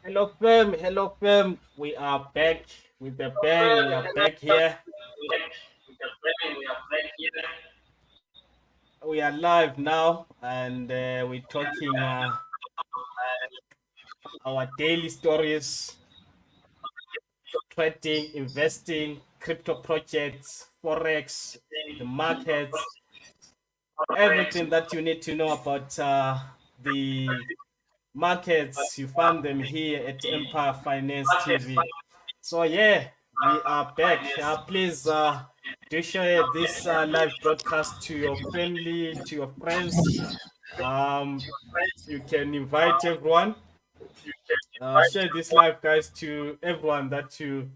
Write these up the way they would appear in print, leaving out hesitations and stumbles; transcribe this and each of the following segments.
Hello fam. We are back with the bang. We are back here. We are live now, and we're talking our daily stories, trading, investing, crypto projects, forex, the markets, everything that you need to know about the markets. You find them here at Empire Finance TV. So yeah, we are back. Please do share this live broadcast to your family, to your friends. Um, you can invite everyone. Share this live, guys, to everyone that you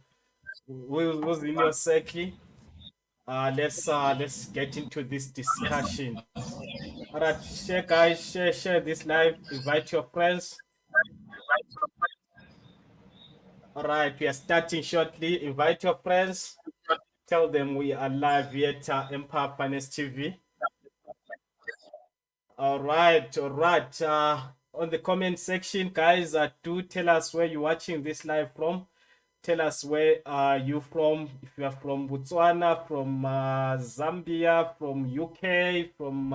was in your circle. Let's get into this discussion. All right, share, guys. Share this live. Invite your friends. All right, we are starting shortly. Invite your friends. Tell them we are live at Empire Finance TV. All right. On the comment section, guys, do tell us where you're watching this live from. Tell us where are you from. If you are from Botswana, from Zambia, from UK, from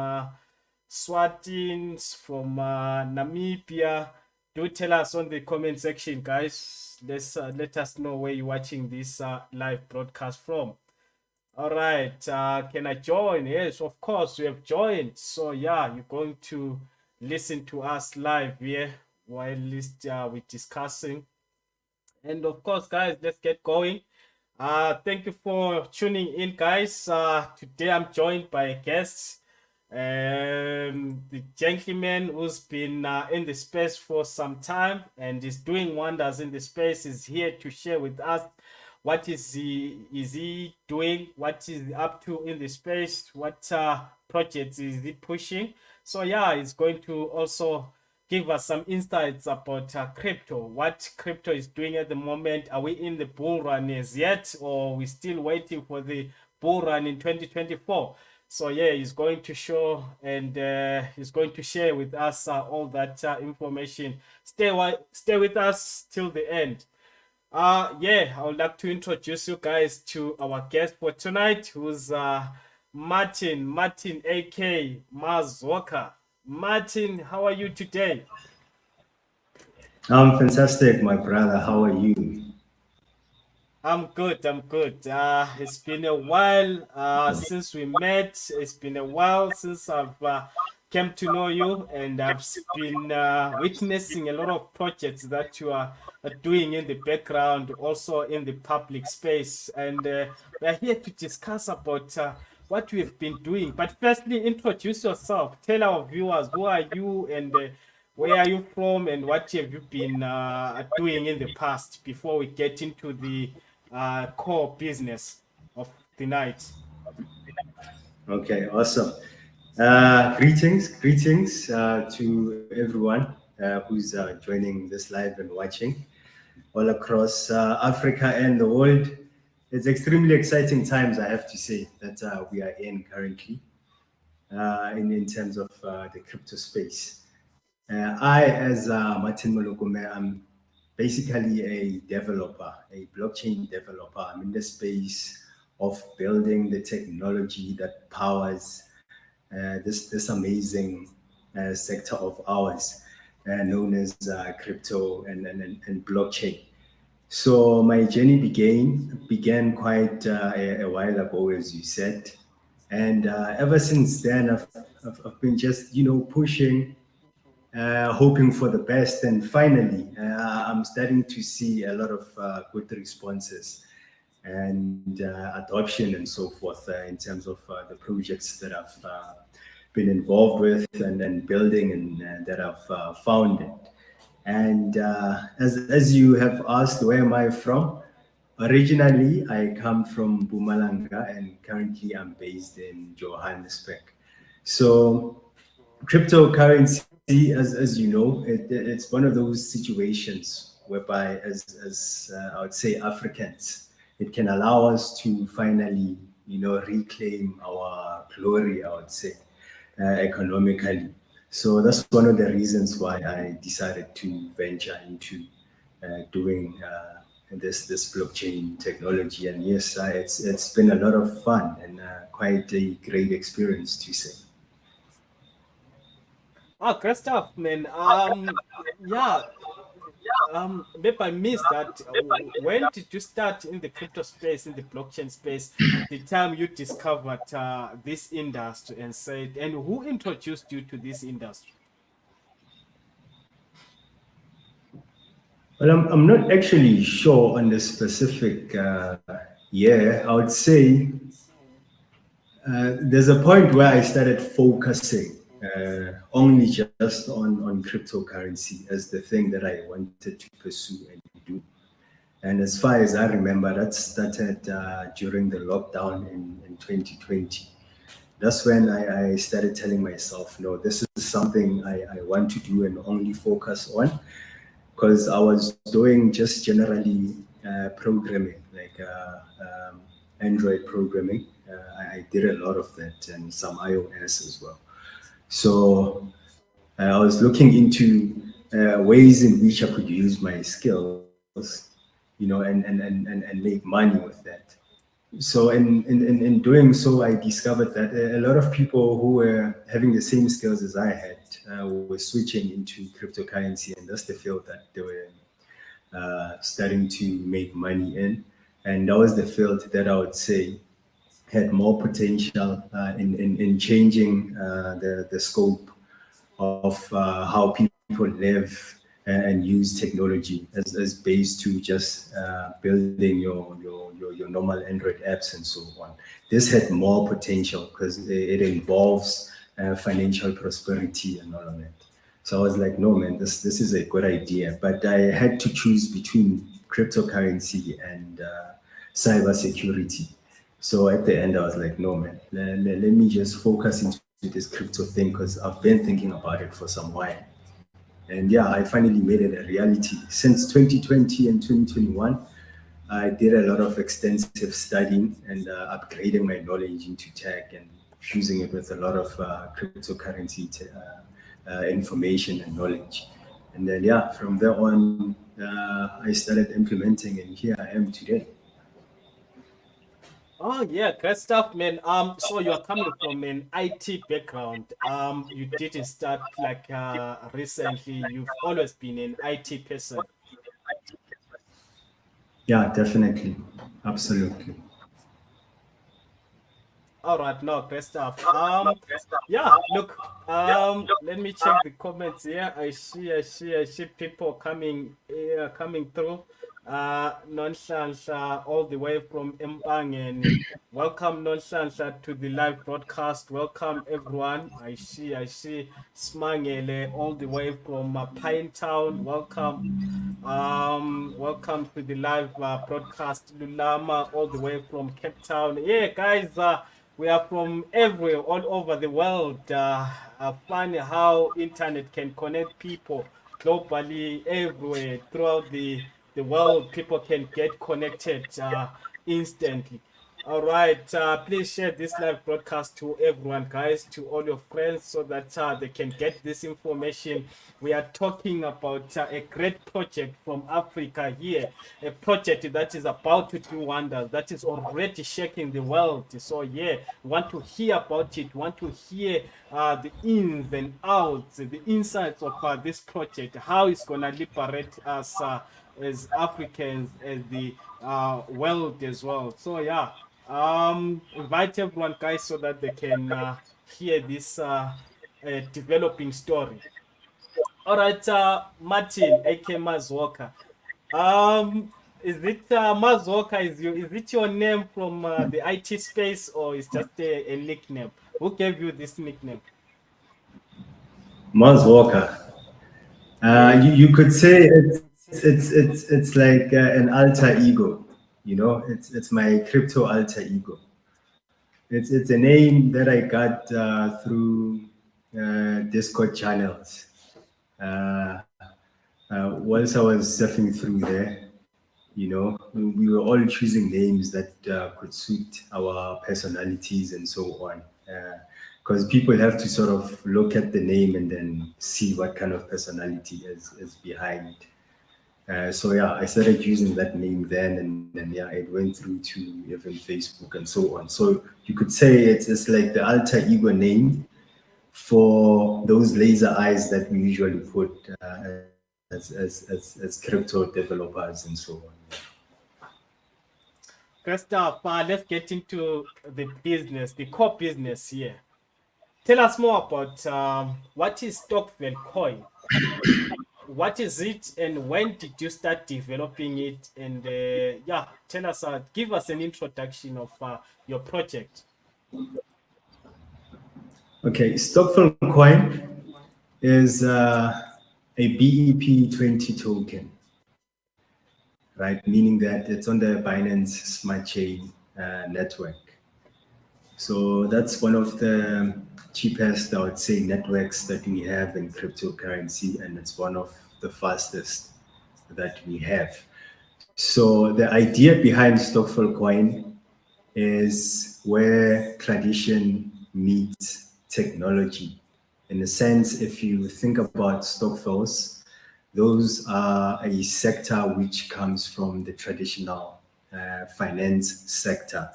Swatini, from Namibia, do tell us on the comment section, guys. Let us know where you're watching this live broadcast from. All right, can I join? Yes, of course, we have joined. So yeah, you're going to listen to us live here while we're discussing. And of course, guys, let's get going. Thank you for tuning in, guys. Today I'm joined by a guest, the gentleman who's been in the space for some time and is doing wonders in the space is here to share with us what is he doing, what is he up to in the space, what projects is he pushing. So yeah, he's going to also give us some insights about crypto, what crypto is doing at the moment. Are we in the bull run as yet, or we still waiting for the bull run in 2024? So yeah, he's going to show and he's going to share with us all that information. Stay with us till the end. Yeah, I would like to introduce you guys to our guest for tonight, who's Martin, aka Mazoka. Martin, how are you today? I'm fantastic, my brother. How are you? I'm good. I'm good. It's been a while since we met. It's been a while since I've came to know you, and I've been witnessing a lot of projects that you are doing in the background, also in the public space. And we're here to discuss about what we've been doing. But firstly, introduce yourself. Tell our viewers who are you and where are you from and what have you been doing in the past before we get into the core business of the night. Okay, awesome. Greetings to everyone who's joining this live and watching all across Africa and the world. It's extremely exciting times, I have to say, that we are in currently in terms of the crypto space. I, as Martin Molokomme, I'm basically a developer, a blockchain developer. I'm in the space of building the technology that powers this amazing sector of ours, known as crypto and blockchain. So my journey began quite a while ago, as you said, and ever since then, I've been just pushing, hoping for the best, and finally, I'm starting to see a lot of good responses and adoption and so forth in terms of the projects that I've been involved with and building and that I've founded. And as you have asked, where am I from? Originally, I come from Bumalanga, and currently I'm based in Johannesburg. So cryptocurrency, as you know, it's one of those situations whereby, as I would say, Africans, it can allow us to finally, reclaim our glory, I would say, economically. So that's one of the reasons why I decided to venture into doing this blockchain technology. And yes, it's been a lot of fun and quite a great experience to say. Oh, great stuff, man. Yeah. Maybe I missed that. When did you start in the crypto space, in the blockchain space? The time you discovered this industry and said, and who introduced you to this industry? Well, I'm not actually sure on the specific year. I would say there's a point where I started focusing only just on cryptocurrency as the thing that I wanted to pursue and do. And as far as I remember, that started during the lockdown in 2020. That's when I started telling myself, no, this is something I want to do and only focus on, because I was doing just generally programming, like Android programming. I did a lot of that and some iOS as well. So I was looking into ways in which I could use my skills, and make money with that. So in doing so, I discovered that a lot of people who were having the same skills as I had were switching into cryptocurrency, and that's the field that they were starting to make money in. And that was the field that I would say had more potential in changing the scope of how people live and use technology as based to just building your normal Android apps and so on. This had more potential because it involves financial prosperity and all of that. So I was like, no, man, this is a good idea. But I had to choose between cryptocurrency and cybersecurity. So at the end, I was like, no, man, let me just focus into this crypto thing because I've been thinking about it for some while. And yeah, I finally made it a reality. Since 2020 and 2021, I did a lot of extensive studying and upgrading my knowledge into tech and fusing it with a lot of cryptocurrency information and knowledge. And then, yeah, from there on, I started implementing, and here I am today. Oh yeah, great stuff, man. So you are coming from an IT background. You didn't start like recently. You've always been an IT person. Yeah, definitely. Absolutely. All right, no, great stuff. Yeah, look, let me check the comments here. I see people coming through. Nonhlansha, all the way from Empangeni. Welcome, Nonhlansha, to the live broadcast. Welcome, everyone. I see Smangele, all the way from Pine Town. Welcome. Welcome to the live broadcast, Lulama, all the way from Cape Town. Yeah, guys, we are from everywhere, all over the world. Funny how internet can connect people globally, everywhere, throughout the world. People can get connected instantly. All right, please share this live broadcast to everyone, guys, to all your friends, so that they can get this information. We are talking about a great project from Africa here, a project that is about to do wonders, that is already shaking the world. So, yeah, want to hear about it, want to hear the ins and outs, the insights of this project, how it's going to liberate us as Africans, as the world as well. So, yeah. Invite everyone, guys, so that they can hear this developing story. All right, Martin, aka Mazwoka. Is it Mazwoka? Is it your name from the IT space, or is just a nickname? Who gave you this nickname? Mars Walker. Yeah. You could say it's like an alter ego. It's my crypto alter ego. It's a name that I got through Discord channels. Uh, Once I was surfing through there, we were all choosing names that could suit our personalities and so on. Because people have to sort of look at the name and then see what kind of personality is behind. So yeah, I started using that name then, and then yeah, it went through to even Facebook and so on. So you could say it's like the alter ego name for those laser eyes that we usually put as crypto developers and so on. Christoph, let's get into the business, the core business here. Tell us more about what is Stokvel coin? What is it, and when did you start developing it? And yeah, tell us, give us an introduction of your project. Okay, Stockvel coin is a BEP 20 token, right? Meaning that it's on the Binance Smart Chain network. So that's one of the cheapest, I would say, networks that we have in cryptocurrency, and it's one of the fastest that we have. So the idea behind Stockful Coin is where tradition meets technology. In a sense, if you think about Stockfuls, those are a sector which comes from the traditional finance sector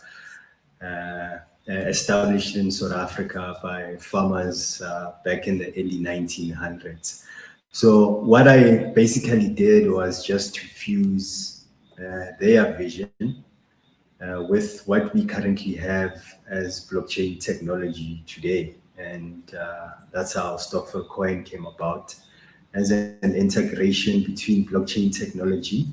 established in South Africa by farmers back in the early 1900s. So, what I basically did was just to fuse their vision with what we currently have as blockchain technology today. And that's how Stockful Coin came about as an integration between blockchain technology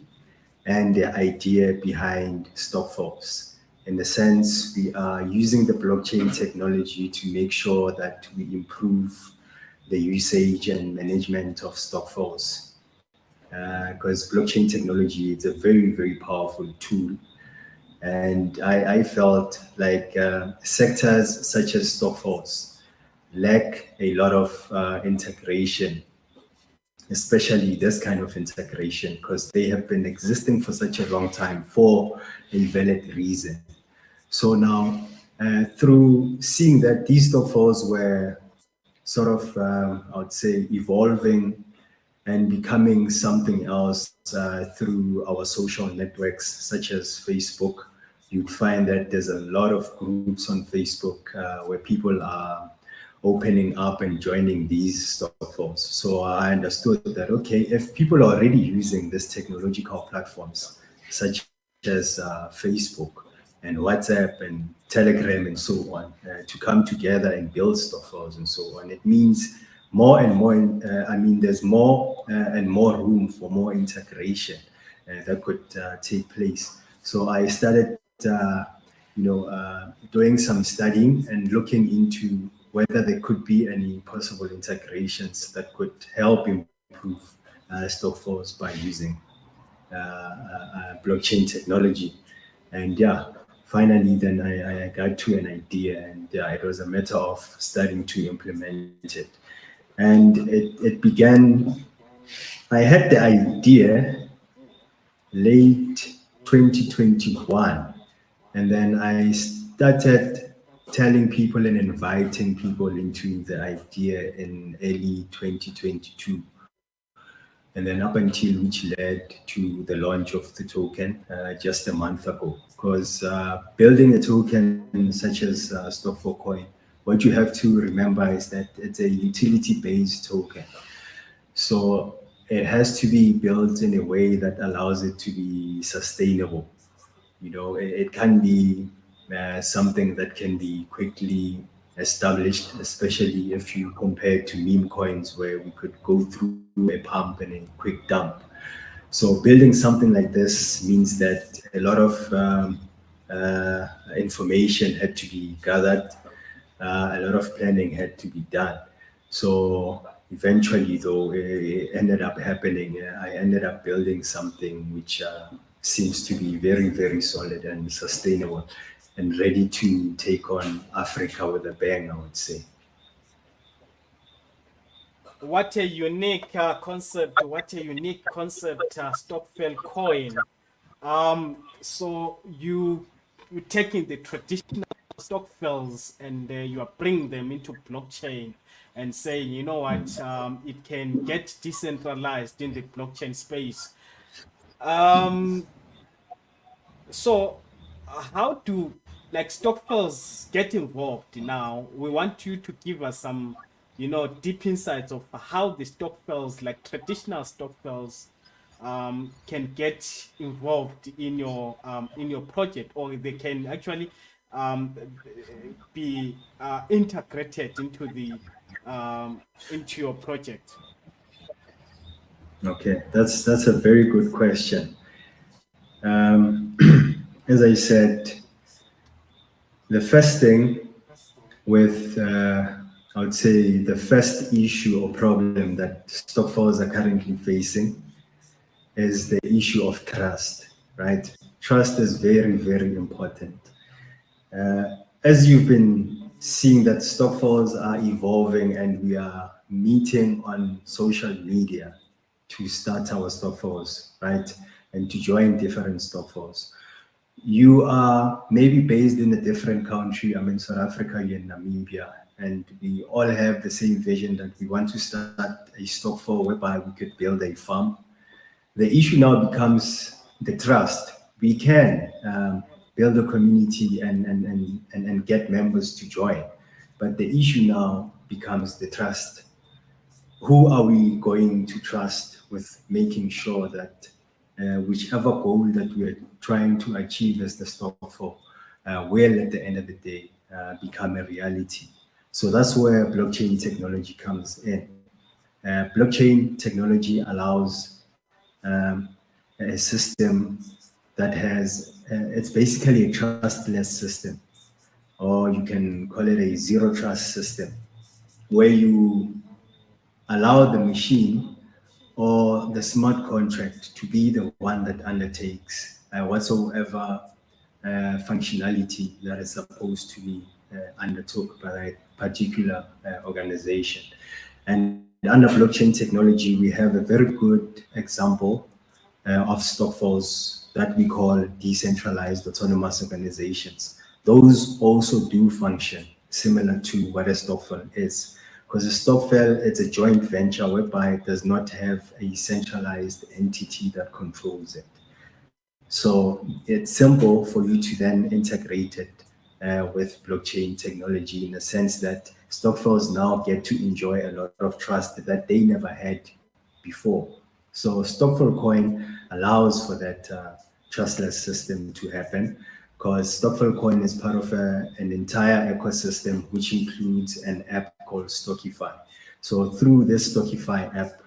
and the idea behind Stockfalls. In the sense, we are using the blockchain technology to make sure that we improve the usage and management of Stockfalls. Because blockchain technology is a very, very powerful tool. And I felt like sectors such as Stockfalls lack a lot of integration, especially this kind of integration, because they have been existing for such a long time for a valid reason. So now, through seeing that these stockfalls were sort of, I would say, evolving and becoming something else through our social networks, such as Facebook, you'd find that there's a lot of groups on Facebook where people are opening up and joining these stockfalls. So I understood that, okay, if people are already using these technological platforms, such as Facebook and WhatsApp and Telegram and so on, to come together and build stockfalls and so on, it means more and more, there's more and more room for more integration that could take place. So I started, doing some studying and looking into whether there could be any possible integrations that could help improve stockfalls by using blockchain technology. And yeah, finally, then I got to an idea, and yeah, it was a matter of starting to implement it. And it began, I had the idea late 2021. And then I started telling people and inviting people into the idea in early 2022. And then up until which led to the launch of the token just a month ago. Because building a token such as Stock for Coin, what you have to remember is that it's a utility based token. So it has to be built in a way that allows it to be sustainable. It can be something that can be quickly established, especially if you compare it to meme coins where we could go through a pump and a quick dump. So building something like this means that a lot of information had to be gathered, a lot of planning had to be done. So eventually, though, it ended up happening. I ended up building something which seems to be very, very solid and sustainable and ready to take on Africa with a bang, I would say. What a unique concept! What a unique concept, Stokvel coin. So you taking the traditional Stokvels and you are bringing them into blockchain and saying, you know what, it can get decentralized in the blockchain space. Um, so how do like Stockfels get involved now? We want you to give us some, deep insights of how the Stockfels, like traditional Stockfels, can get involved in your project, or they can actually um, be integrated into your project. Okay, that's a very good question. As I said, the first thing with I would say the first issue or problem that stockfowls are currently facing is the issue of trust, right? Trust is very, very important. As you've been seeing that stockfalls are evolving and we are meeting on social media to start our stockfalls, right? And to join different stockfalls. You are maybe based in a different country. I'm in South Africa, you're in Namibia, and we all have the same vision that we want to start a stockfall whereby we could build a farm. The issue now becomes the trust. We can build a community and get members to join. But the issue now becomes the trust. Who are we going to trust with making sure that whichever goal that we're trying to achieve as the stock for will at the end of the day become a reality? So that's where blockchain technology comes in. Blockchain technology allows a system that has, it's basically a trustless system, or you can call it a zero trust system, where you allow the machine or the smart contract to be the one that undertakes whatsoever functionality that is supposed to be undertook by a particular organization. And under blockchain technology, we have a very good example of stockfalls that we call decentralized autonomous organizations. Those also do function similar to what a stokvel is. Because a stokvel, it's a joint venture whereby it does not have a centralized entity that controls it. So it's simple for you to then integrate it with blockchain technology in the sense that stokvels now get to enjoy a lot of trust that they never had before. So Stokvel coin allows for that trustless system to happen because Stokvel coin is part of an entire ecosystem which includes an app called Stockify. So through this Stockify app,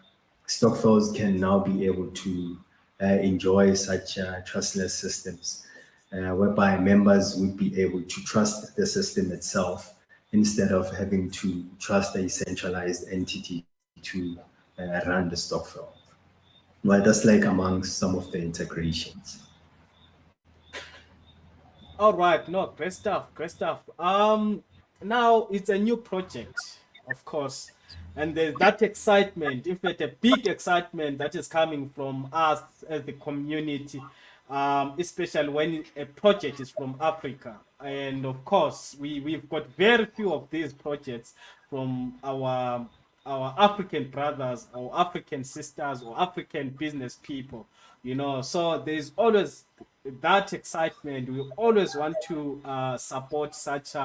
Stockfels can now be able to enjoy such trustless systems, whereby members would be able to trust the system itself instead of having to trust a centralized entity to run the Stockfel. Well, that's like amongst some of the integrations. All right, no, great stuff, great stuff. Now it's a new project, of course, and there's that excitement, in fact, a big excitement that is coming from us as the community, especially when a project is from Africa. And of course, we've got very few of these projects from our African brothers, our African sisters, or African business people. So there's always that excitement. We always want to support such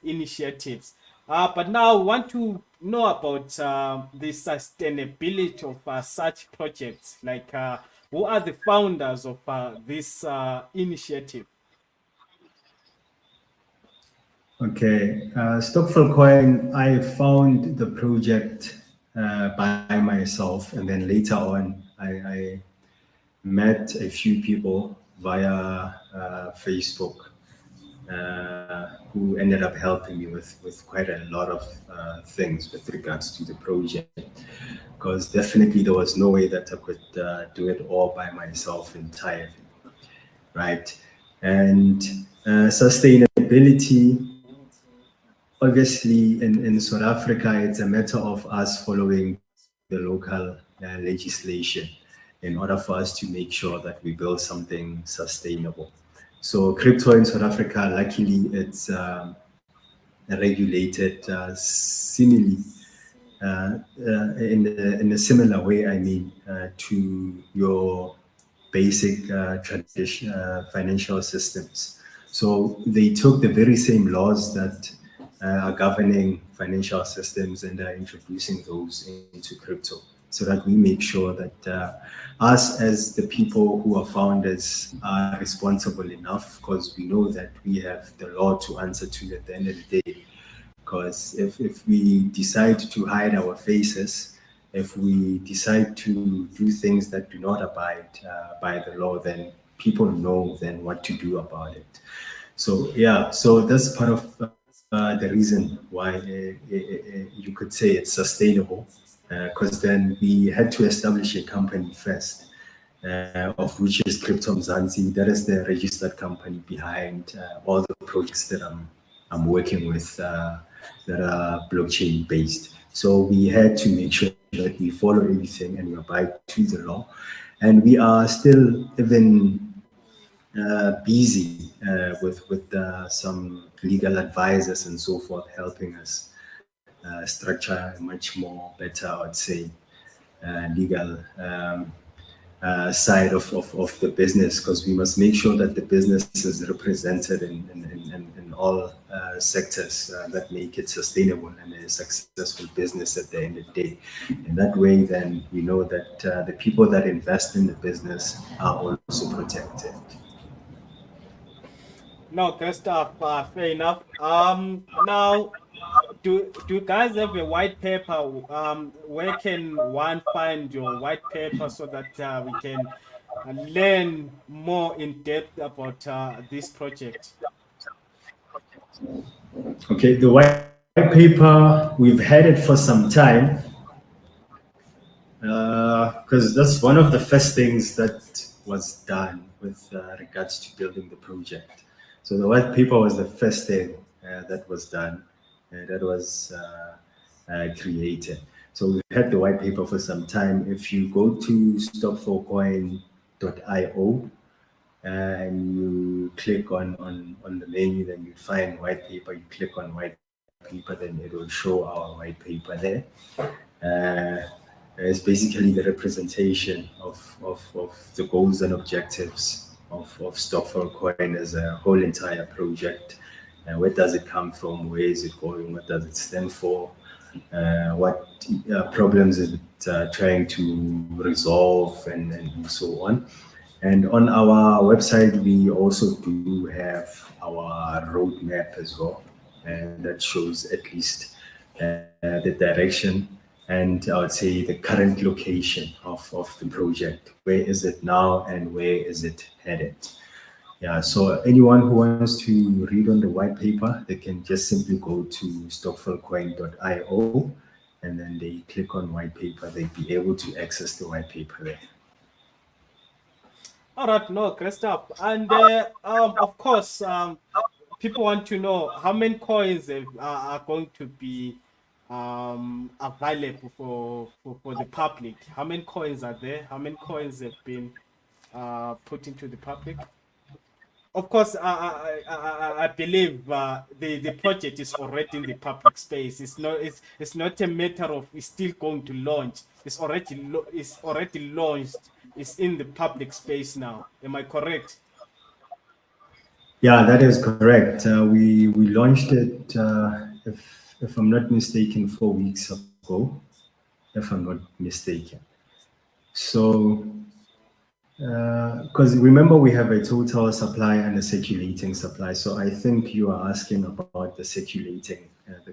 initiatives. But now we want to know about the sustainability of such projects. Like, who are the founders of this initiative? Okay, Stockful Coin, I found the project by myself, and then later on, I met a few people via Facebook who ended up helping me with quite a lot of things with regards to the project. Because definitely there was no way that I could do it all by myself entirely, right? And sustainability, obviously, in South Africa, it's a matter of us following the local legislation in order for us to make sure that we build something sustainable. So, crypto in South Africa, luckily, it's regulated similarly in a similar way. I mean, to your basic tradition financial systems. So they took the very same laws that are governing financial systems and are introducing those into crypto, so that we make sure that us as the people who are founders are responsible enough, because we know that we have the law to answer to at the end of the day. Because if we decide to hide our faces, if we decide to do things that do not abide by the law, then people know then what to do about it. So yeah, so that's part of the reason why you could say it's sustainable, because then we had to establish a company first, of which is Crypto Mzansi. That is the registered company behind all the projects that I'm working with, that are blockchain based. So we had to make sure that we follow everything and we abide to the law, and we are still even busy with some legal advisors and so forth helping us structure a much more better, I would say, legal side of the business, because we must make sure that the business is represented in all sectors that make it sustainable and a successful business at the end of the day. In that way, then we know that the people that invest in the business are also protected. No, Christoph, fair enough. Now, do you guys have a white paper? Where can one find your white paper so that we can learn more in depth about this project? Okay, the white paper, we've had it for some time, because that's one of the first things that was done with regards to building the project. So the white paper was the first thing that was done, that was created. So we've had the white paper for some time. If you go to stockvelcoin.io, and you click on the menu, then you find white paper. You click on white paper, then it will show our white paper there. Uh, it's basically the representation of the goals and objectives of Stockvel Coin as a whole entire project. Where does it come from? Where is it going? What does it stand for? What problems is it trying to resolve, and so on. And on our website, we also do have our roadmap as well, and that shows at least the direction and I would say the current location of the project. Where is it now and where is it headed? Yeah, so anyone who wants to read on the white paper, they can just simply go to stockvelcoin.io, and then they click on white paper. They'd be able to access the white paper there. All right, no, Christoph, and of course, people want to know how many coins are going to be available for the public. How many coins are there? How many coins have been put into the public? Of course, I believe the project is already in the public space. It's not a matter of it's still going to launch. It's already launched. It's in the public space now. Am I correct? Yeah, that is correct. We launched it, if I'm not mistaken, 4 weeks ago, if I'm not mistaken. So, because remember, we have a total supply and a circulating supply. So I think you are asking about the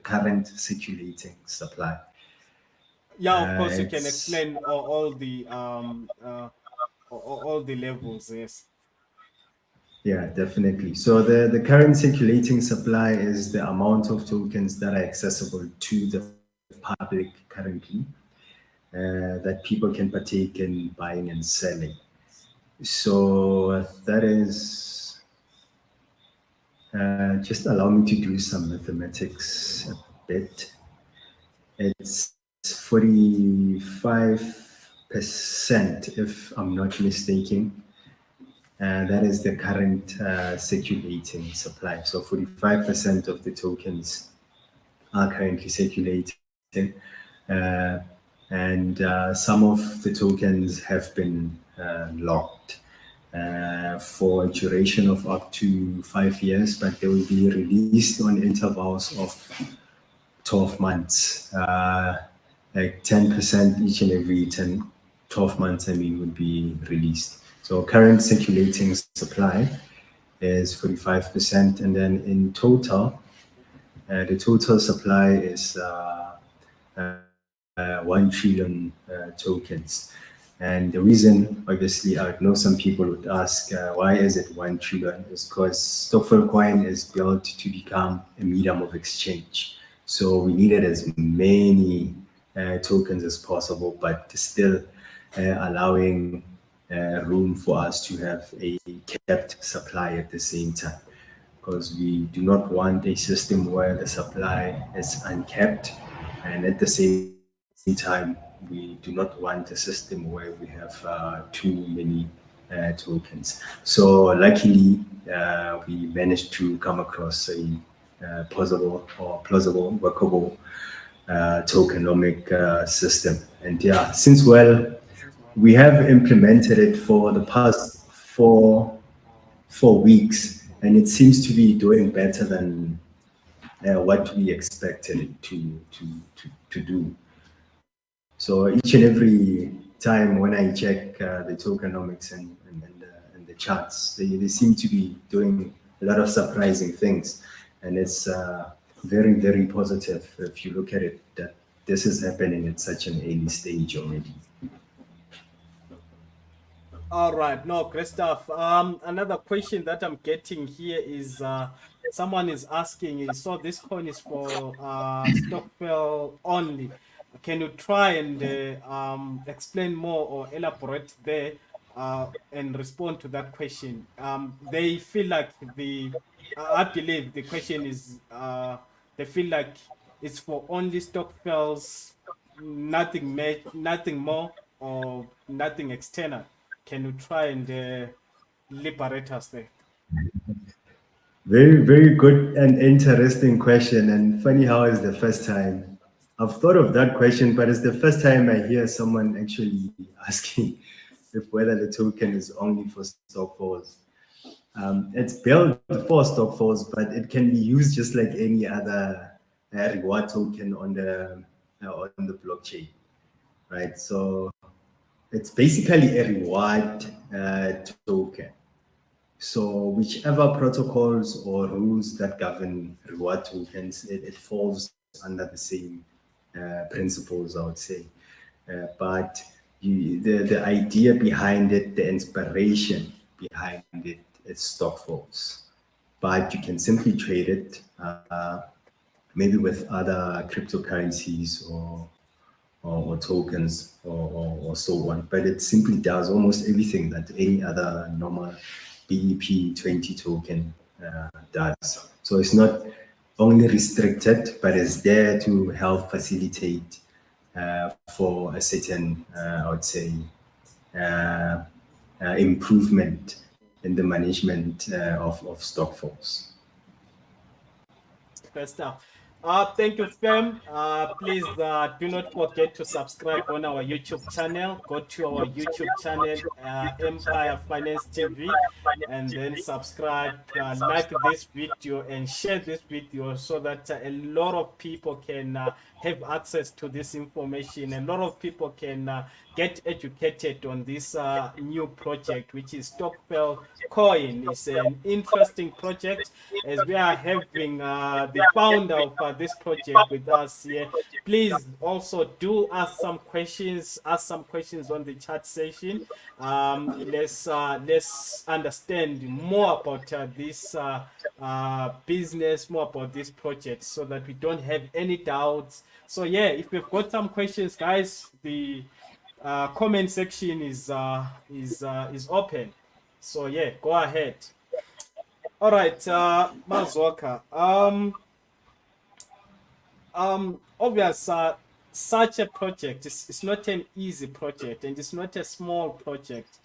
current circulating supply. Yeah, of course, you can It's explain all the levels. Yes. Yeah, definitely. So the current circulating supply is the amount of tokens that are accessible to the public currently, that people can partake in buying and selling. So that is, just allow me to do some mathematics a bit. It's 45%, if I'm not mistaken. That is the current circulating supply. So 45% of the tokens are currently circulating. Uh, and some of the tokens have been locked. for a duration of up to 5 years, but they will be released on intervals of 12 months, like 10% each and every 12 months, I mean, would be released. So current circulating supply is 45%, and then in total, the total supply is 1 trillion tokens. And the reason, obviously, I know some people would ask, why is it 1 trillion? Is because Stockvel coin is built to become a medium of exchange. So we needed as many tokens as possible, but still allowing room for us to have a kept supply at the same time, because we do not want a system where the supply is unkept, and at the same time we do not want a system where we have too many tokens. So luckily we managed to come across a possible or plausible workable tokenomic system. And yeah, since well, we have implemented it for the past 4 weeks, and it seems to be doing better than what we expected it to do. So each and every time when I check the tokenomics and the charts, they seem to be doing a lot of surprising things, and it's very, very positive if you look at it that this is happening at such an early stage already. All right, no, great stuff. Another question that I'm getting here is someone is asking, so this coin is for Stockvel only. Can you try and explain more or elaborate there and respond to that question? They feel like I believe the question is, they feel like it's for only Stockvels, nothing more or nothing external. Can you try and liberate us there? Very, very good and interesting question. And funny how it's the first time I've thought of that question, but it's the first time I hear someone actually asking if whether the token is only for stock falls. It's built for stock falls, but it can be used just like any other reward token on the blockchain, right? So it's basically a reward token. So whichever protocols or rules that govern reward tokens, it falls under the same principles, I would say. But the idea behind it, the inspiration behind it, is stock falls. But you can simply trade it maybe with other cryptocurrencies or tokens or so on. But it simply does almost everything that any other normal BEP20 token does. So it's not only restricted, but it's there to help facilitate for a certain, I would say, uh, improvement in the management of stock flows. Great stuff. Thank you, fam. Please do not forget to subscribe on our YouTube channel. Go to our YouTube channel, Empire Finance TV, and then subscribe, like this video, and share this video so that a lot of people can have access to this information. A lot of people can get educated on this new project, which is Stockvel Coin. It's an interesting project, as we are having the founder of this project with us here. Please also do ask some questions on the chat session. Let's understand more about this business, more about this project, so that we don't have any doubts. So yeah, if we've got some questions, guys, the comment section is open. So yeah, go ahead. All right, Mazoka. Obvious, such a project is not an easy project, and it's not a small project.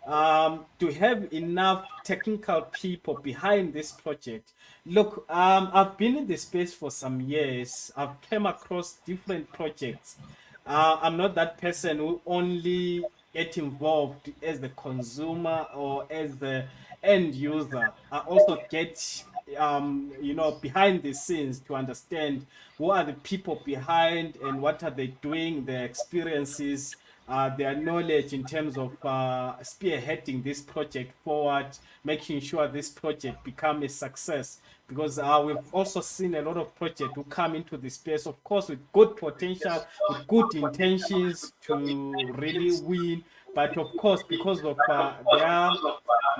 To have enough technical people behind this project. Look, I've been in this space for some years. I've came across different projects. I'm not that person who only get involved as the consumer or as the end user. I also get behind the scenes to understand who are the people behind and what are they doing, their experiences, their knowledge in terms of spearheading this project forward, making sure this project become a success. Because we've also seen a lot of projects who come into the space, of course, with good potential, with good intentions to really win, but of course, because of their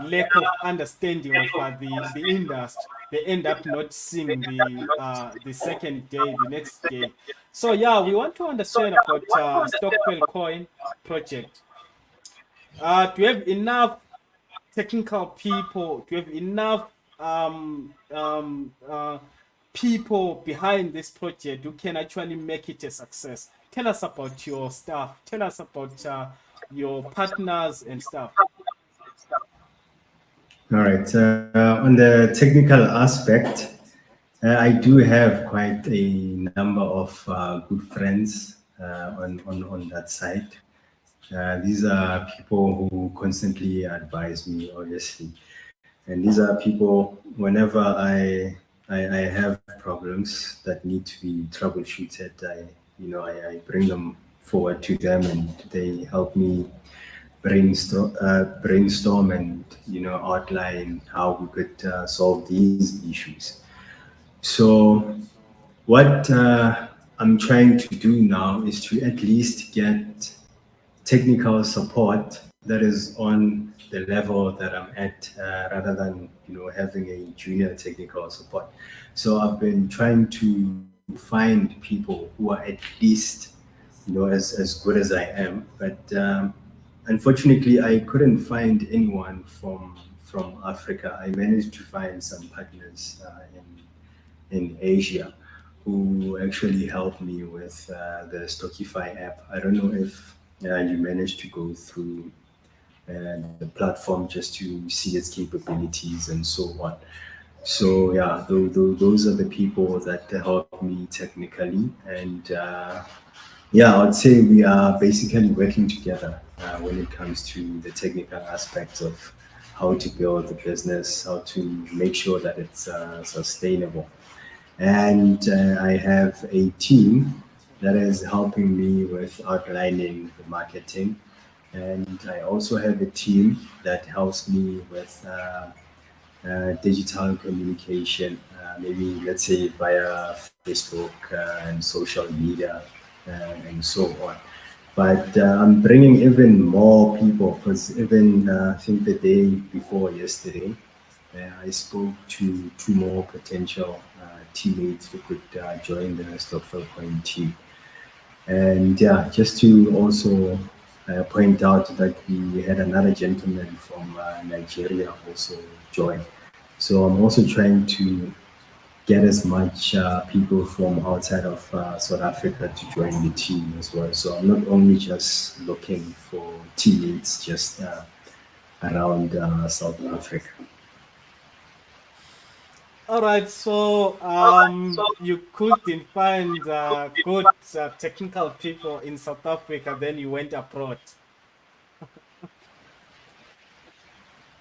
lack of understanding of the industry, they end up not seeing the second day, the next day. So yeah, we want to understand about Stokvel Coin project. Do you have enough technical people? Do you have enough people behind this project who can actually make it a success? Tell us about your staff. Tell us about your partners and stuff. All right. On the technical aspect, I do have quite a number of good friends on that side. These are people who constantly advise me, obviously, and these are people whenever I have problems that need to be troubleshooted. I bring them forward to them, and they help me brainstorm and outline how we could solve these issues. So what I'm trying to do now is to at least get technical support that is on the level that I'm at, rather than having a junior technical support. So I've been trying to find people who are at least as good as I am, but unfortunately I couldn't find anyone from Africa. I managed to find some partners in Asia who actually helped me with the Stockify app. I don't know if you managed to go through the platform just to see its capabilities and so on. So yeah, those are the people that help me technically, and yeah, I'd say we are basically working together when it comes to the technical aspects of how to build the business, how to make sure that it's sustainable. And I have a team that is helping me with outlining the marketing. And I also have a team that helps me with digital communication, maybe let's say via Facebook and social media and so on. But I'm bringing even more people because even I think the day before yesterday, I spoke to two more potential teammates who could join the Stockvel Point team. And yeah, just to also point out that we had another gentleman from Nigeria also join. So I'm also trying to get as much people from outside of South Africa to join the team as well. So I'm not only just looking for teammates just around South Africa. All right, so you couldn't find good technical people in South Africa, then you went abroad.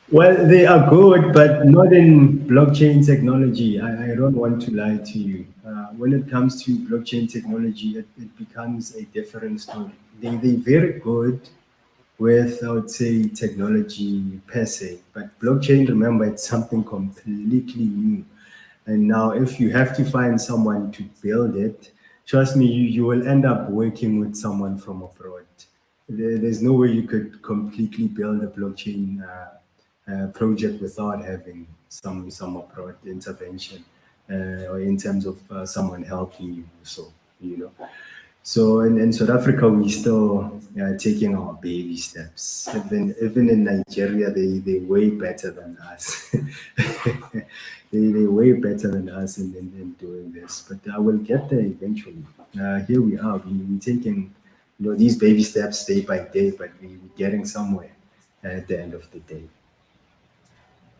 Well, they are good, but not in blockchain technology. I don't want to lie to you. When it comes to blockchain technology, it becomes a different story. They're very good with, I would say, technology per se, but blockchain, remember, it's something completely new. And now, if you have to find someone to build it, trust me, you will end up working with someone from abroad. There's no way you could completely build a blockchain project without having some abroad intervention, or in terms of someone helping you. So you know. So in South Africa, we still taking our baby steps. Even in Nigeria, they way better than us. They way better than us in doing this. But I will get there eventually. Here we are. We taking these baby steps day by day, but we're getting somewhere at the end of the day.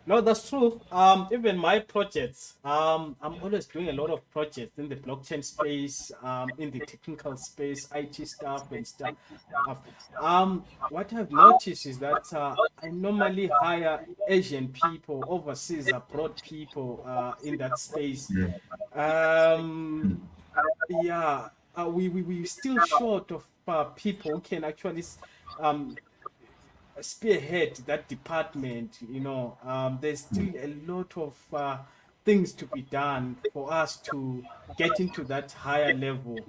No, that's true. Even my projects, I'm always doing a lot of projects in the blockchain space, in the technical space, IT stuff and stuff. What I've noticed is that I normally hire Asian people, overseas, abroad people, in that space. Um, yeah, we still short of people who can actually um spearhead that department. There's still a lot of things to be done for us to get into that higher level.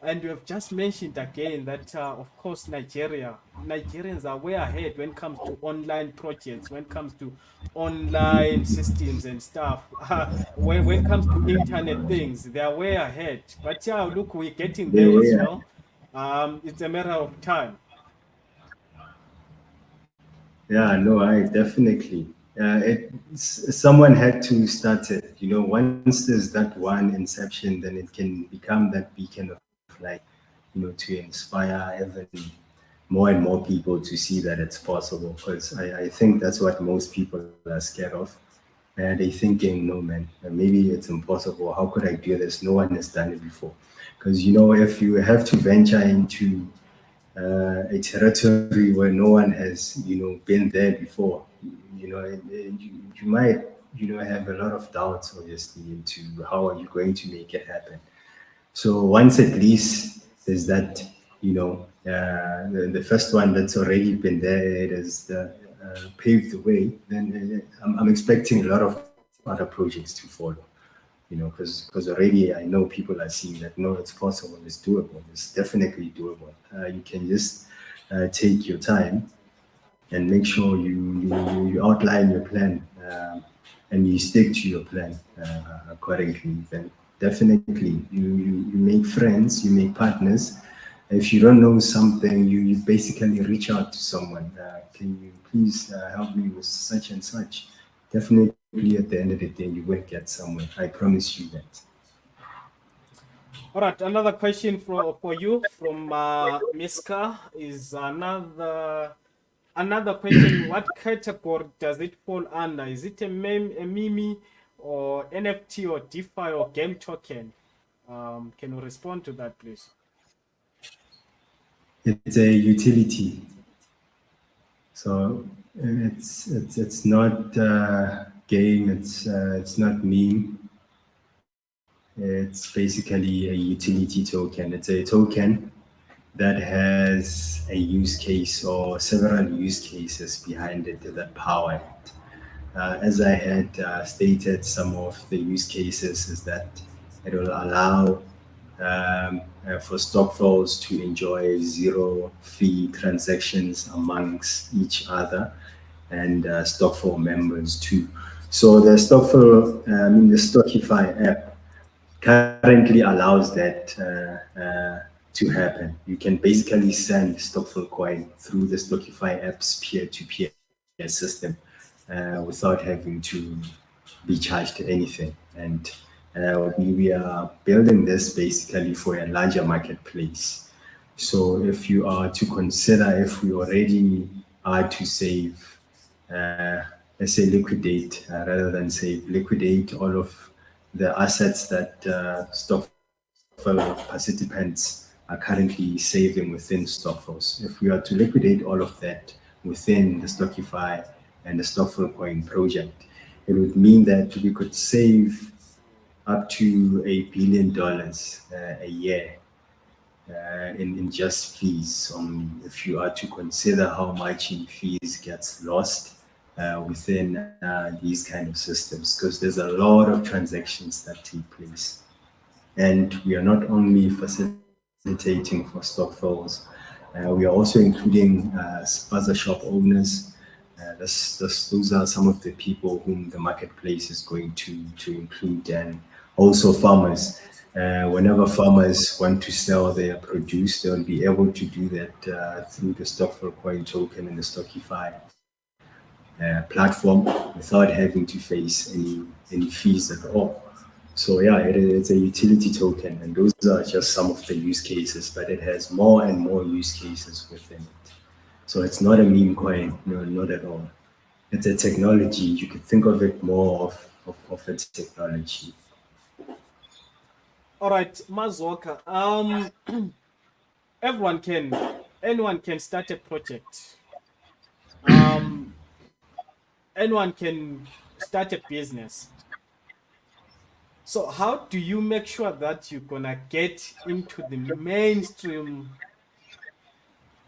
And we have just mentioned again that, of course, Nigerians are way ahead when it comes to online projects, when it comes to online systems and stuff. When it comes to internet things, they are way ahead. But yeah, look, we're getting They there as were. well. It's a matter of time. Yeah, no, I definitely. Someone had to start it. Once there's that one inception, then it can become that beacon of light. To inspire even more and more people to see that it's possible. Because I think that's what most people are scared of. And they're thinking, no, man, maybe it's impossible. How could I do this? No one has done it before. Because, if you have to venture into a territory where no one has been there before, you might have a lot of doubts obviously into how are you going to make it happen. So once at least there's that, the first one that's already been there, it has paved the way, then I'm expecting a lot of other projects to follow. Because already I know people are seeing that no, it's possible, it's doable, it's definitely doable. You can just take your time and make sure you outline your plan, and you stick to your plan accordingly. Then definitely you make friends, you make partners. If you don't know something, you basically reach out to someone. Can you please help me with such and such? Definitely at the end of the day, you will get somewhere. I promise you that. All right, another question for you from Miska is another question. What category does it fall under? Is it a meme or NFT or DeFi or game token? Can you respond to that, please? It's a utility. So it's not game. It's not meme. It's basically a utility token. It's a token that has a use case or several use cases behind it that power it. As I had stated, some of the use cases is that it will allow for Stockvels to enjoy zero fee transactions amongst each other and Stockful members too. So the Stockful, the Stockify app currently allows that to happen. You can basically send Stockful coin through the Stockify app's peer-to-peer system without having to be charged anything. And we are building this basically for a larger marketplace. So if you are to consider, if we already are to save, let's say liquidate rather than save, liquidate all of the assets that Stockful participants are currently saving within Stockfuls. If we are to liquidate all of that within the Stockify and the Stockful Coin project, it would mean that we could save up to $1 billion a year in just fees only. If you are to consider how much in fees gets lost within these kind of systems, because there's a lot of transactions that take place. And we are not only facilitating for Stockfels, we are also including spaza shop owners. Those are some of the people whom the marketplace is going to include, and also farmers. Whenever farmers want to sell their produce, they'll be able to do that through the Stockful Coin token and the Stockify platform without having to face any fees at all. So yeah, it's a utility token, and those are just some of the use cases, but it has more and more use cases within it. So it's not a meme coin, no, not at all. it's a technology. You could think of it more of a technology. All right, Mazoka. Everyone can, anyone can start a project. Um, anyone can start a business. So how do you make sure that you're gonna get into the mainstream,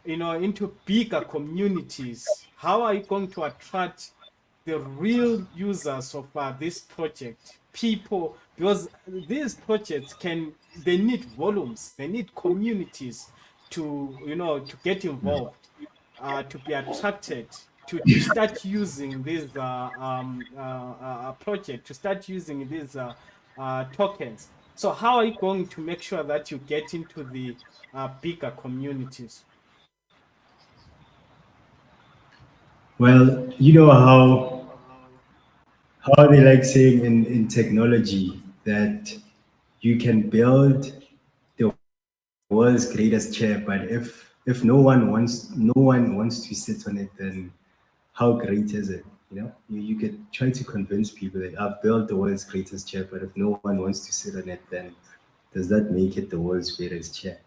into bigger communities? How are you going to attract the real users of this project? People, because these projects they need volumes, they need communities to, to get involved, to be attracted, to start using this project, to start using these tokens. So how are you going to make sure that you get into the bigger communities? Well, you know how they like saying in technology that you can build the world's greatest chair, but if no one wants to sit on it, then how great is it? You could try to convince people that I've built the world's greatest chair, but if no one wants to sit on it, then does that make it the world's greatest chair?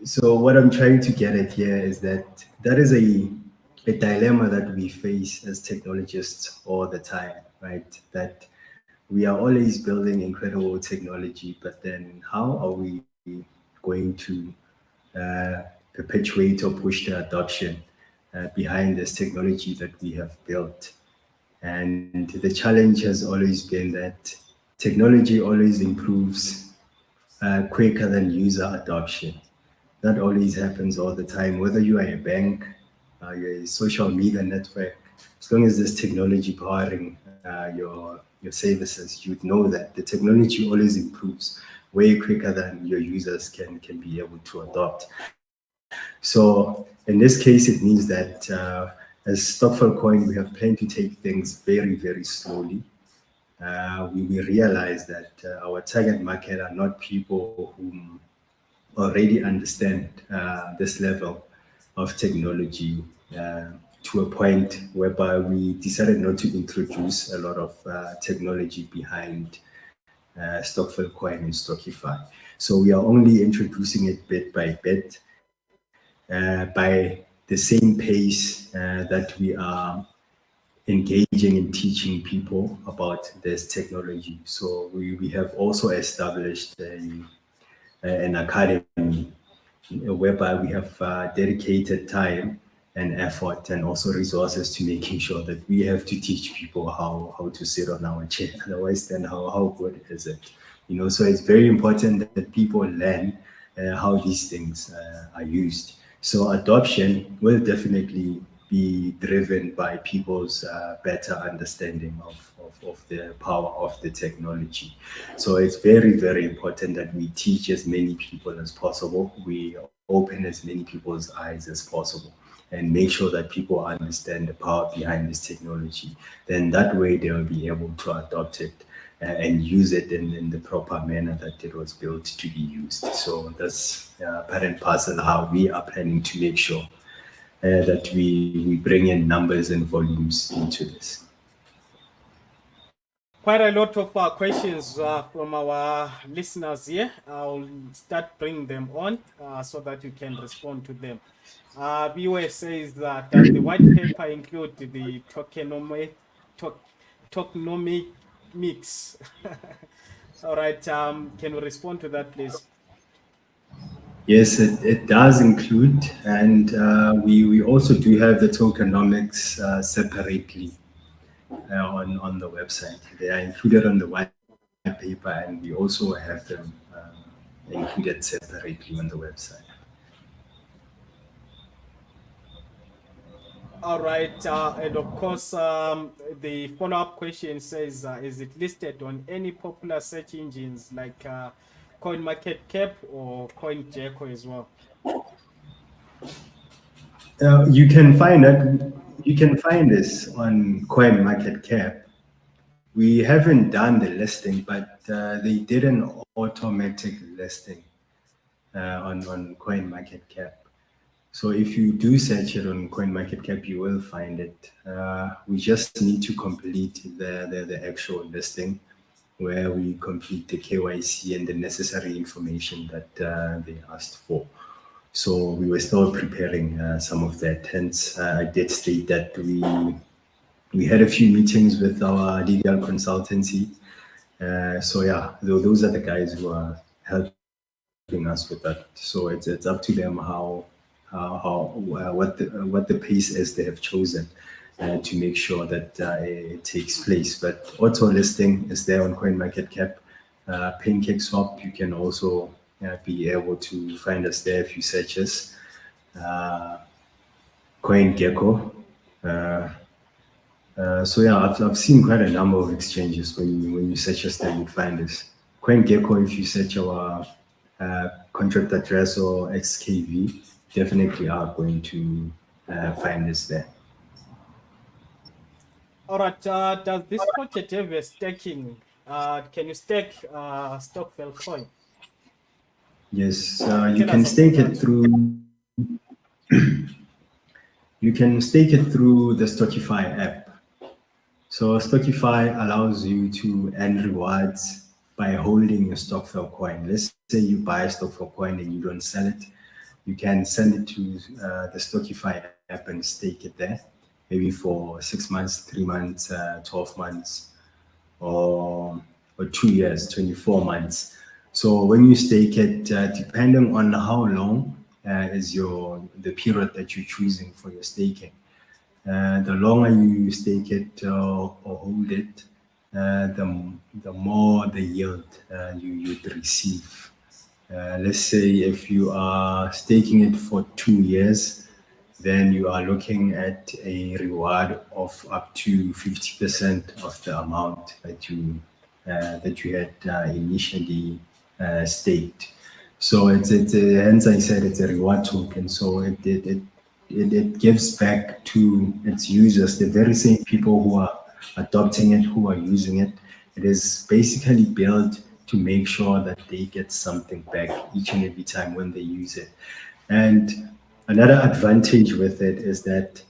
So what I'm trying to get at here is that that is a dilemma that we face as technologists all the time, right? That we are always building incredible technology, but then how are we going to uh, perpetuate or push the adoption behind this technology that we have built? And the challenge has always been that technology always improves quicker than user adoption. That always happens all the time, whether you are a bank, you're a social media network, as long as there's technology powering your services, you'd know that the technology always improves way quicker than your users can be able to adopt. So in this case, it means that as Stockvel Coin, we have planned to take things very, very slowly. We realize that our target market are not people who already understand this level of technology to a point whereby we decided not to introduce a lot of technology behind Stockvel Coin and Stockify. So we are only introducing it bit by bit by the same pace that we are engaging in teaching people about this technology. So we have also established an academy whereby we have dedicated time and effort and also resources to making sure that we have to teach people how to sit on our chair. Otherwise, then how good is it? So it's very important that people learn how these things are used. So adoption will definitely be driven by people's better understanding of the power of the technology. So it's very, very important that we teach as many people as possible. We open as many people's eyes as possible and make sure that people understand the power behind this technology. Then that way they'll be able to adopt it and use it in the proper manner that it was built to be used. So that's part and parcel how we are planning to make sure that we bring in numbers and volumes into this. Quite a lot of questions from our listeners here. I'll start bringing them on so that you can respond to them. BOS says that does the white paper include the to- tokenomic mix? All right. Can you respond to that, please? Yes, it does include, and we also do have the tokenomics separately on the website. They are included on the white paper, and we also have them included separately on the website. All right. And of course, the follow up question says is it listed on any popular search engines like CoinMarketCap or CoinGecko as well? You can find that you can find this on CoinMarketCap. We haven't done the listing, but they did an automatic listing on CoinMarketCap. So if you do search it on CoinMarketCap, you will find it. We just need to complete the actual listing where we complete the KYC and the necessary information that they asked for. So we were still preparing some of that. Hence, I did state that we had a few meetings with our legal consultancy. So yeah, those are the guys who are helping us with that. So it's up to them what the pace is they have chosen to make sure that it takes place. But auto listing is there on CoinMarketCap. Pancake Swap, you can also be able to find us there if you search us. CoinGecko. Uh, so yeah, I've seen quite a number of exchanges when you search us there, you'd find us. CoinGecko, if you search our contract address or XKV, definitely are going to find us there. All right. Does this project have a staking? Can you stake Stokvel coin? Yes, Tell us about that. you can stake it through the Stockify app. So Stockify allows you to earn rewards by holding your Stockfell coin. Let's say you buy a Stockfell coin and you don't sell it, you can send it to the Stockify app and stake it there, maybe for 6 months, 3 months, 12 months, or 2 years, 24 months. So when you stake it, depending on how long is the period that you're choosing for your staking, the longer you stake it or hold it, the more the yield you'd receive. Let's say if you are staking it for 2 years, then you are looking at a reward of up to 50% of the amount that you had initially staked. So it's hence I said it's a reward token. So it gives back to its users, the very same people who are adopting it, who are using it. It is basically built to make sure that they get something back each and every time when they use it. And another advantage with it is that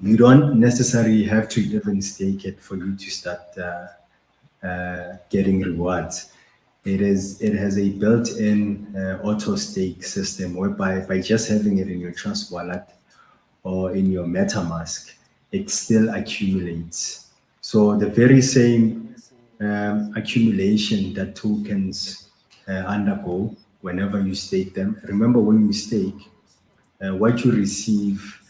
you don't necessarily have to even stake it for you to start getting rewards. It has a built-in auto stake system whereby by just having it in your Trust wallet or in your MetaMask, it still accumulates. So the very same accumulation that tokens undergo whenever you stake them. Remember, when you stake, what you receive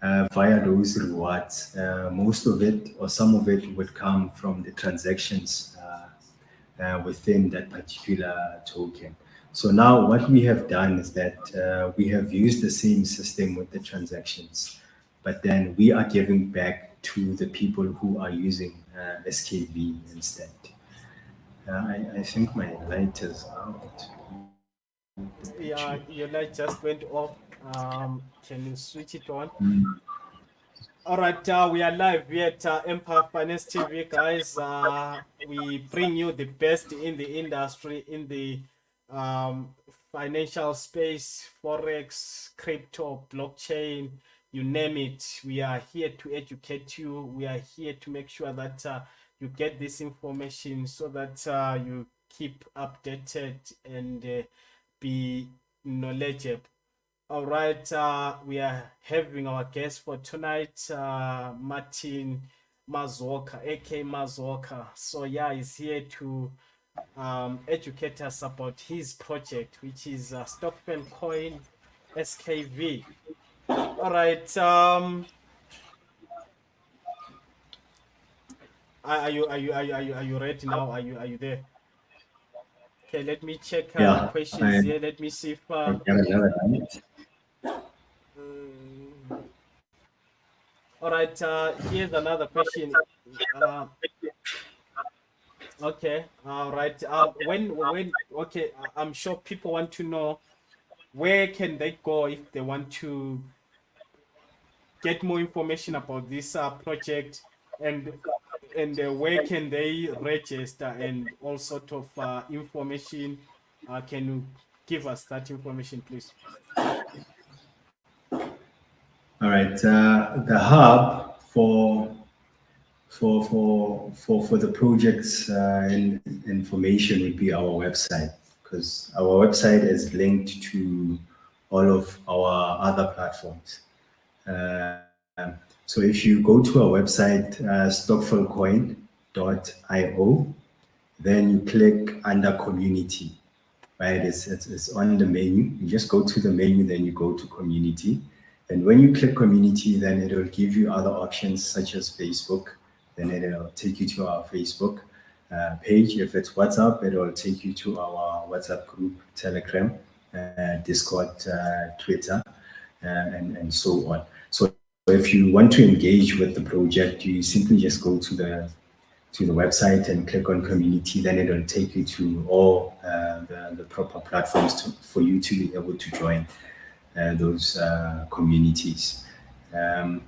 via those rewards, most of it or some of it would come from the transactions within that particular token. So now what we have done is that we have used the same system with the transactions, but then we are giving back to the people who are using SKV instead. I think my light is out. Yeah, your light just went off. Can you switch it on? All right, we are live here at Empire Finance TV, guys. We bring you the best in the industry, in the um, financial space, forex, crypto, blockchain, you name it. We are here to educate you. We are here to make sure that you get this information so that you keep updated and be knowledgeable. All right, we are having our guest for tonight, Martin Mazoka, aka Mazoka. So yeah, he's here to educate us about his project, which is Stockvel Coin SKV. All right, are you ready now? Are you there? Okay, let me check the Yeah, questions here. Let me see if I got another light. mm, all right, here's another question. Uh, Okay, all right. Okay, I'm sure people want to know where can they go if they want to get more information about this project, and where can they register and all sort of information. Can you give us that information, please? All right. The hub for the project's information would be our website, because our website is linked to all of our other platforms. So if you go to our website, stockvelcoin.io, then you click under community, right? It's on the menu. You just go to the menu, then you go to community. And when you click community, then it will give you other options such as Facebook. Then it'll take you to our Facebook page. If it's WhatsApp, it will take you to our WhatsApp group, Telegram, Discord, Twitter, and so on. So if you want to engage with the project, you simply just go to the website and click on community, then it'll take you to all the proper platforms for you to be able to join those communities. Um,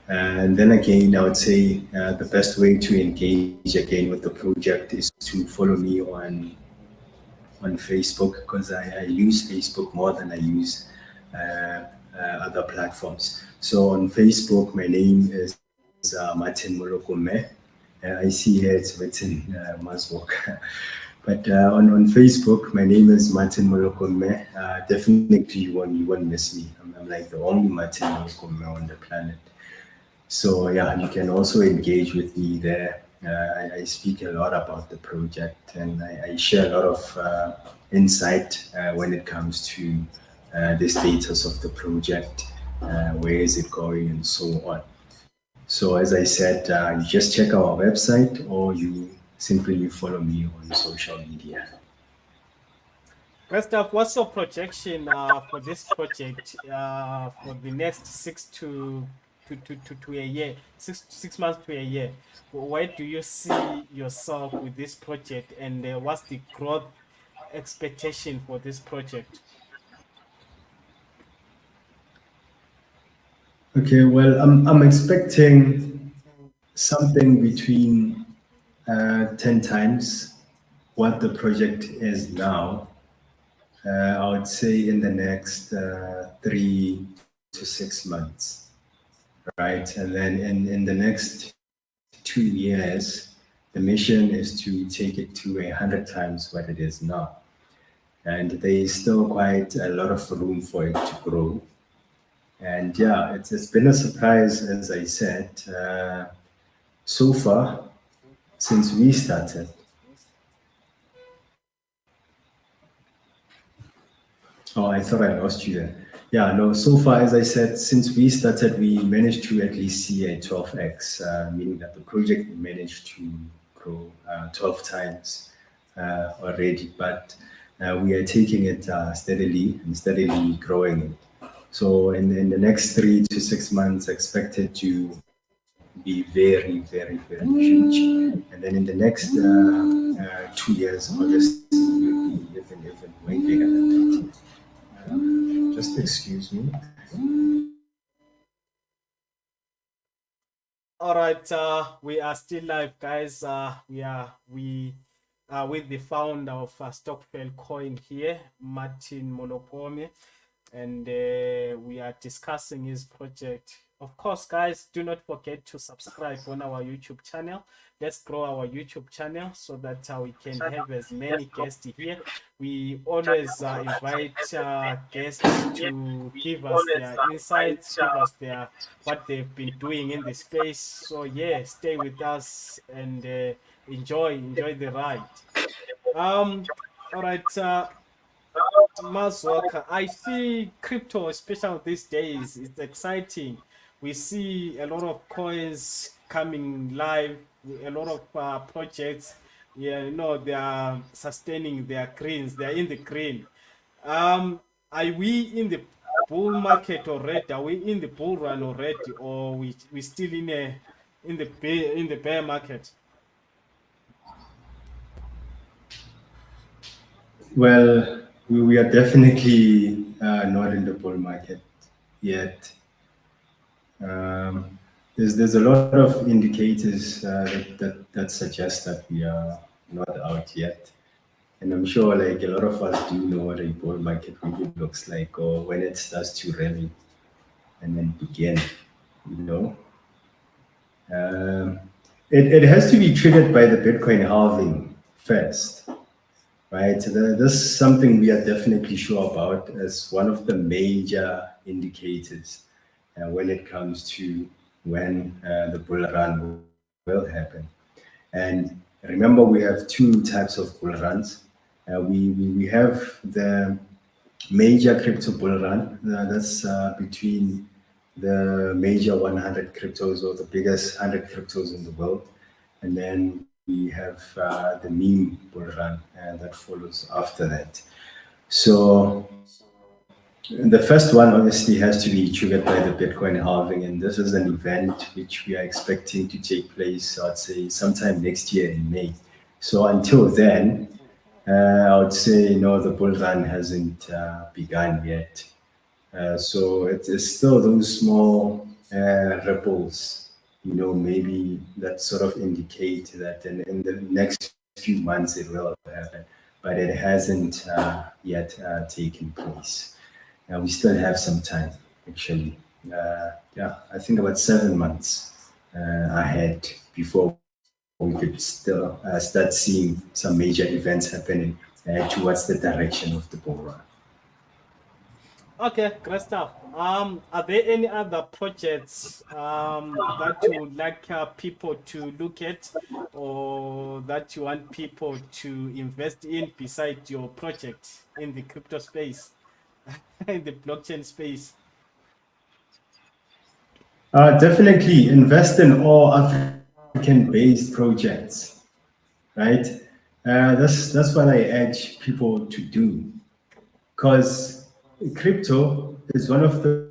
and then again, I would say the best way to engage again with the project is to follow me on Facebook, because I use Facebook more than I use other platforms. So on Facebook, my name is Martin Molokomme. I see here it's written Maswok. But on Facebook, my name is Martin Molokomme. Definitely, you won't miss me. I'm like the only Martin Molokomme on the planet. So yeah, you can also engage with me there. I speak a lot about the project, and I share a lot of insight when it comes to the status of the project, where is it going, and so on. So as I said, you just check our website, or you simply follow me on social media. Gustav, what's your projection for this project for the next to a year, 6 months to a year? Where do you see yourself with this project, and what's the growth expectation for this project? Okay, well, I'm expecting something between 10 times what the project is now. I would say in the next 3 to 6 months, right? And then in the next 2 years, the mission is to take it to 100 times what it is now. And there is still quite a lot of room for it to grow. And yeah, it's been a surprise, as I said. So far, since we started, oh, I thought I lost you there. Yeah, no, so far, as I said, since we started, we managed to at least see a 12x, meaning that the project managed to grow 12 times already. But we are taking it steadily and steadily growing it. So in the next 3 to 6 months, expected to be very, very, very huge. And then in the next 2 years, obviously, it will be even way bigger than that. Just excuse me. All right, we are still live, guys. We are with the founder of Stockvel Coin here, Martin Molokomme, and we are discussing his project. Of course, guys, do not forget to subscribe on our YouTube channel. Let's grow our YouTube channel so that we can have as many guests here. We always invite guests to give us their insights, give us their what they've been doing in the space. So yeah, stay with us and enjoy the ride. Um, all right. Mazwaka, I see crypto, especially these days, it's exciting. We see a lot of coins coming live, a lot of projects. Yeah, they are sustaining their greens. They are in the green. Are we in the bull market already? Are we in the bull run already, or we still in the bear market? Well, we are definitely not in the bull market yet. There's a lot of indicators that suggest that we are not out yet. And I'm sure like a lot of us do know what a bull market really looks like, or when it starts to rally. and then begin. You know, um, it has to be triggered by the Bitcoin halving first, right? This is something we are definitely sure about as one of the major indicators when it comes to when the bull run will happen. And remember, we have two types of bull runs. We have the major crypto bull run. That's between the major 100 cryptos or the biggest 100 cryptos in the world. And then we have the meme bull run that follows after that. So the first one obviously has to be triggered by the Bitcoin halving, and this is an event which we are expecting to take place, I'd say, sometime next year in May. So until then, I would say no, the bull run hasn't begun yet. So it is still those small ripples, maybe that sort of indicate that in the next few months it will happen, but it hasn't yet taken place. We still have some time, actually. Yeah, I think about 7 months ahead before we could still start seeing some major events happening towards the direction of the bull run. Okay, great stuff. Are there any other projects that you would like people to look at, or that you want people to invest in beside your project in the crypto space, in the blockchain space? Definitely invest in all African-based projects, right? That's what I urge people to do, because crypto is one of the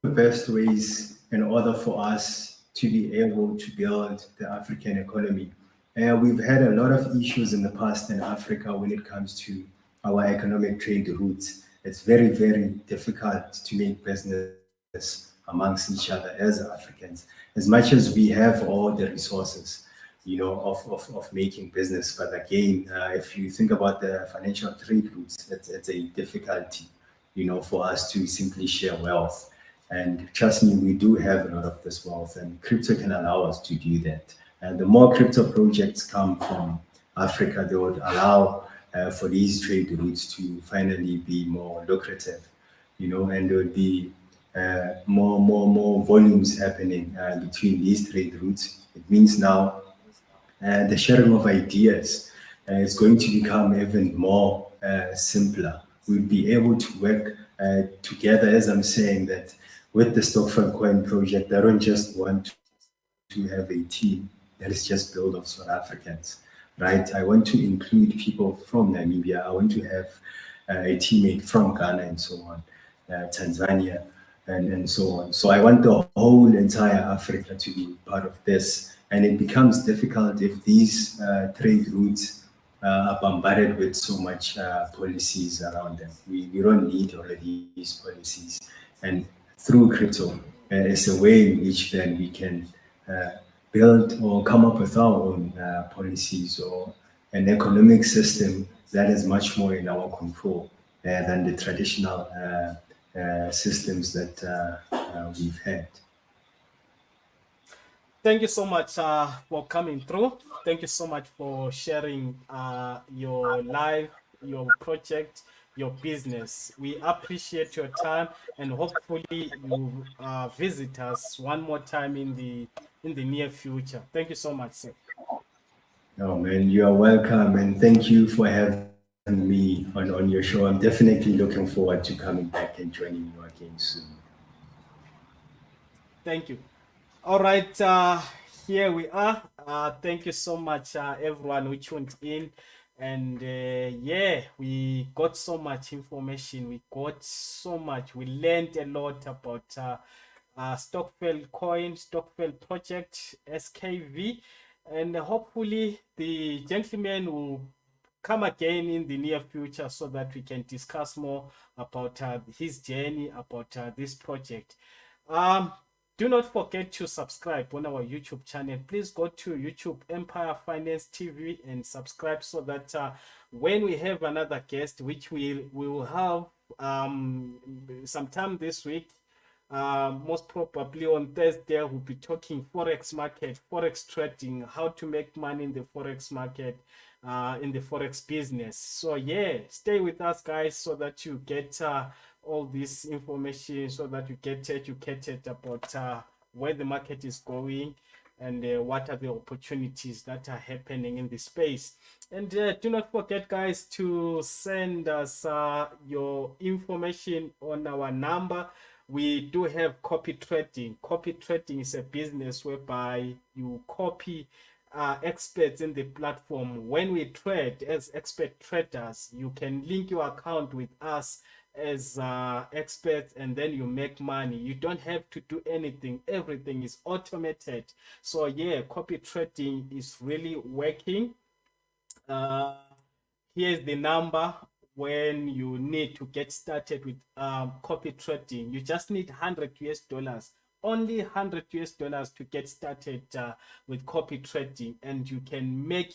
best ways in order for us to be able to build the African economy. We've had a lot of issues in the past in Africa when it comes to our economic trade routes. It's very, very difficult to make business amongst each other as Africans. As much as we have all the resources, of making business. But again, if you think about the financial trade routes, it's a difficulty, for us to simply share wealth. And trust me, we do have a lot of this wealth, and crypto can allow us to do that. And the more crypto projects come from Africa, they would allow for these trade routes to finally be more lucrative, and there would be more volumes happening between these trade routes. It means now the sharing of ideas is going to become even more simpler. We'll be able to work together, as I'm saying, that with the Stockvel Coin project, I don't just want to have a team that is just built of South Africans, right? I want to include people from Namibia. I want to have a teammate from Ghana and so on, Tanzania, and so on. So I want the whole entire Africa to be part of this. And it becomes difficult if these trade routes are bombarded with so much policies around them. We don't need all of these policies. And through crypto, it's a way in which then we can uh, build or come up with our own policies or an economic system that is much more in our control than the traditional systems that we've had. Thank you so much for coming through. Thank you so much for sharing your life, your project, your business. We appreciate your time, and hopefully you visit us one more time in the near future. Thank you so much, sir. Oh man, you are welcome, and thank you for having me on your show. I'm definitely looking forward to coming back and joining you again soon. Thank you. All right, here we are. Thank you so much, everyone who tuned in. And yeah, we got so much information. We got so much. We learned a lot about Stockvel coin, Stockvel project, SKV. And hopefully, the gentleman will come again in the near future so that we can discuss more about his journey, about this project. Um, do not forget to subscribe on our YouTube channel. Please go to YouTube Empire Finance TV and subscribe so that when we have another guest, which we will have sometime this week, Most probably on Thursday, we'll be talking forex market, forex trading, how to make money in the forex market, in the forex business. So yeah, stay with us, guys, so that you get all this information, so that you get educated about where the market is going and what are the opportunities that are happening in the space. And do not forget, guys, to send us your information on our number. We do have copy trading. Copy trading is a business whereby you copy experts in the platform. When we trade as expert traders, you can link your account with us as experts, and then you make money. You don't have to do anything, everything is automated. So yeah, copy trading is really working. uh, Here's the number when you need to get started with copy trading. You just need 100 US dollars, only 100 US dollars to get started with copy trading, and you can make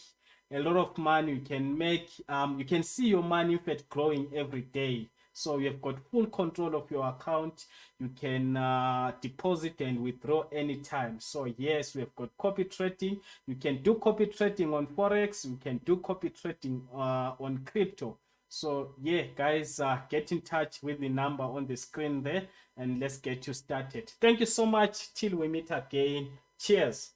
a lot of money. You can make you can see your money in fact growing every day. So you've got full control of your account. You can deposit and withdraw anytime. So yes, we've got copy trading. You can do copy trading on forex. You can do copy trading on crypto. So yeah, guys, get in touch with the number on the screen there, and let's get you started. Thank you so much. Till we meet again. Cheers.